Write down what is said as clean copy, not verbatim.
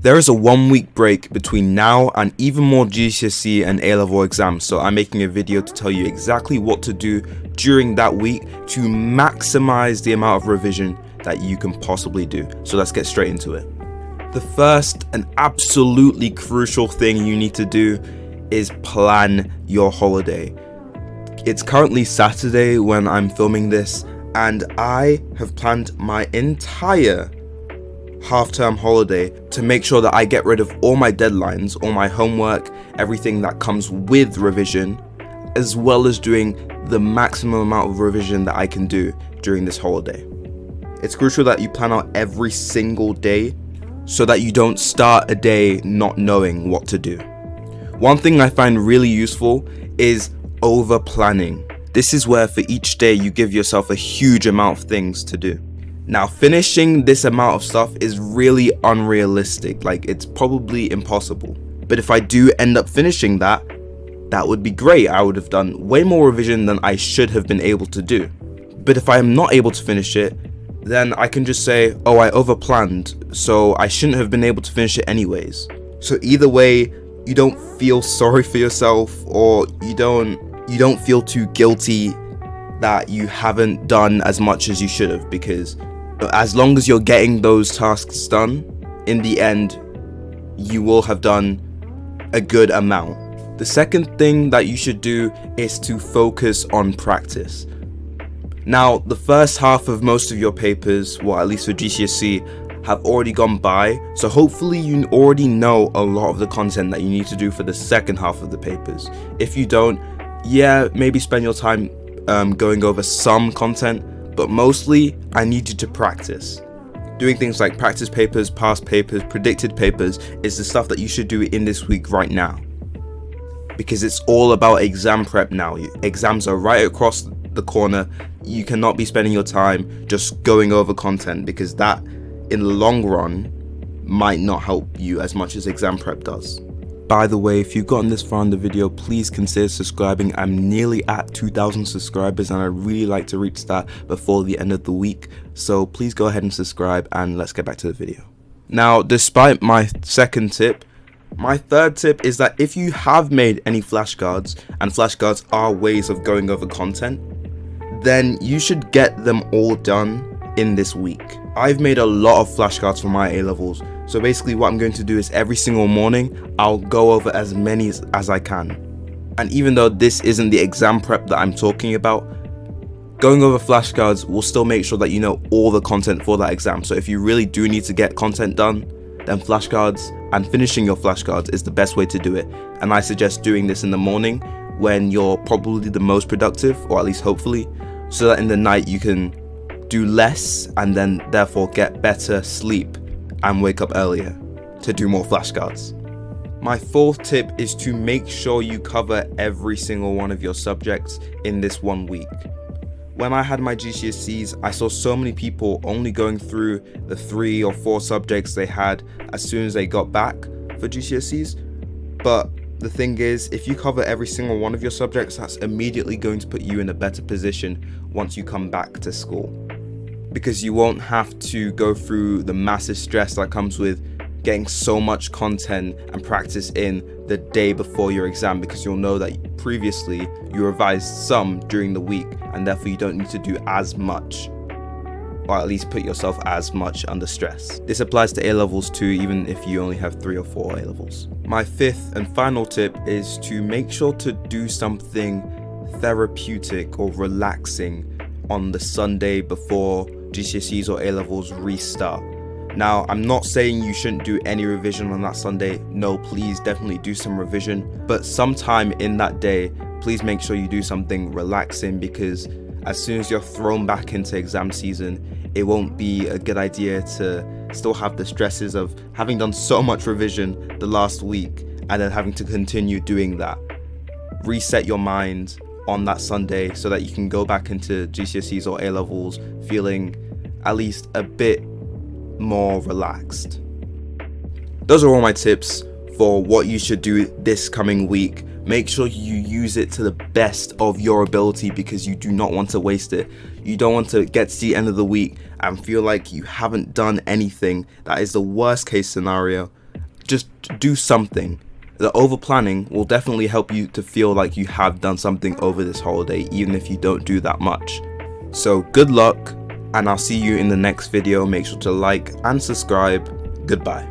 There is a 1 week break between now and even more GCSE and A-level exams, so I'm making a video to tell you exactly what to do during that week to maximize the amount of revision that you can possibly do. So let's get straight into it. The first and absolutely crucial thing you need to do is plan your holiday. It's currently Saturday when I'm filming this, and I have planned my entire half-term holiday to make sure that I get rid of all my deadlines, all my homework, everything that comes with revision, as well as doing the maximum amount of revision that I can do during this holiday. It's crucial that you plan out every single day so that you don't start a day not knowing what to do. One thing I find really useful is over planning. This is where for each day you give yourself a huge amount of things to do. Now, finishing this amount of stuff is really unrealistic, like it's probably impossible. But if I do end up finishing that would be great. I would have done way more revision than I should have been able to do. But if I am not able to finish it, then I can just say, oh, I overplanned, so I shouldn't have been able to finish it anyways. So either way, you don't feel sorry for yourself, or you don't feel too guilty that you haven't done as much as you should have, because as long as you're getting those tasks done, in the end, you will have done a good amount. The second thing that you should do is to focus on practice. Now, the first half of most of your papers, well, at least for GCSE, have already gone by, so hopefully you already know a lot of the content that you need to do for the second half of the papers. If you don't, yeah, maybe spend your time going over some content, but mostly I need you to practice. Doing things like practice papers, past papers, predicted papers is the stuff that you should do in this week right now, because it's all about exam prep now. Exams are right across the corner. You cannot be spending your time just going over content, because that in the long run might not help you as much as exam prep does. By the way, if you've gotten this far in the video, please consider subscribing. I'm nearly at 2,000 subscribers and I'd really like to reach that before the end of the week. So please go ahead and subscribe, and let's get back to the video. Now, despite my second tip, my third tip is that if you have made any flashcards, and flashcards are ways of going over content, then you should get them all done in this week. I've made a lot of flashcards for my A-levels. So basically what I'm going to do is every single morning, I'll go over as many as I can. And even though this isn't the exam prep that I'm talking about, going over flashcards will still make sure that you know all the content for that exam. So if you really do need to get content done, then flashcards and finishing your flashcards is the best way to do it. And I suggest doing this in the morning when you're probably the most productive, or at least hopefully, so that in the night you can do less and then therefore get better sleep and wake up earlier to do more flashcards. My fourth tip is to make sure you cover every single one of your subjects in this 1 week. When I had my GCSEs, I saw so many people only going through the 3 or 4 subjects they had as soon as they got back for GCSEs. But the thing is, if you cover every single one of your subjects, that's immediately going to put you in a better position once you come back to school, because you won't have to go through the massive stress that comes with getting so much content and practice in the day before your exam, because you'll know that previously you revised some during the week and therefore you don't need to do as much, or at least put yourself as much under stress. This applies to A-levels too, even if you only have 3 or 4 A-levels. My fifth and final tip is to make sure to do something therapeutic or relaxing on the Sunday before GCSEs or A-levels restart. Now, I'm not saying you shouldn't do any revision on that Sunday. No, please definitely do some revision, but sometime in that day, please make sure you do something relaxing, because as soon as you're thrown back into exam season, it won't be a good idea to still have the stresses of having done so much revision the last week and then having to continue doing that. Reset your mind on that Sunday so that you can go back into GCSEs or A-levels feeling at least a bit more relaxed. Those are all my tips for what you should do this coming week. Make sure you use it to the best of your ability, because you do not want to waste it. You don't want to get to the end of the week and feel like you haven't done anything. That is the worst case scenario. just do something. The over planning will definitely help you to feel like you have done something over this holiday, even if you don't do that much. So good luck, and I'll see you in the next video. Make sure to like and subscribe. Goodbye.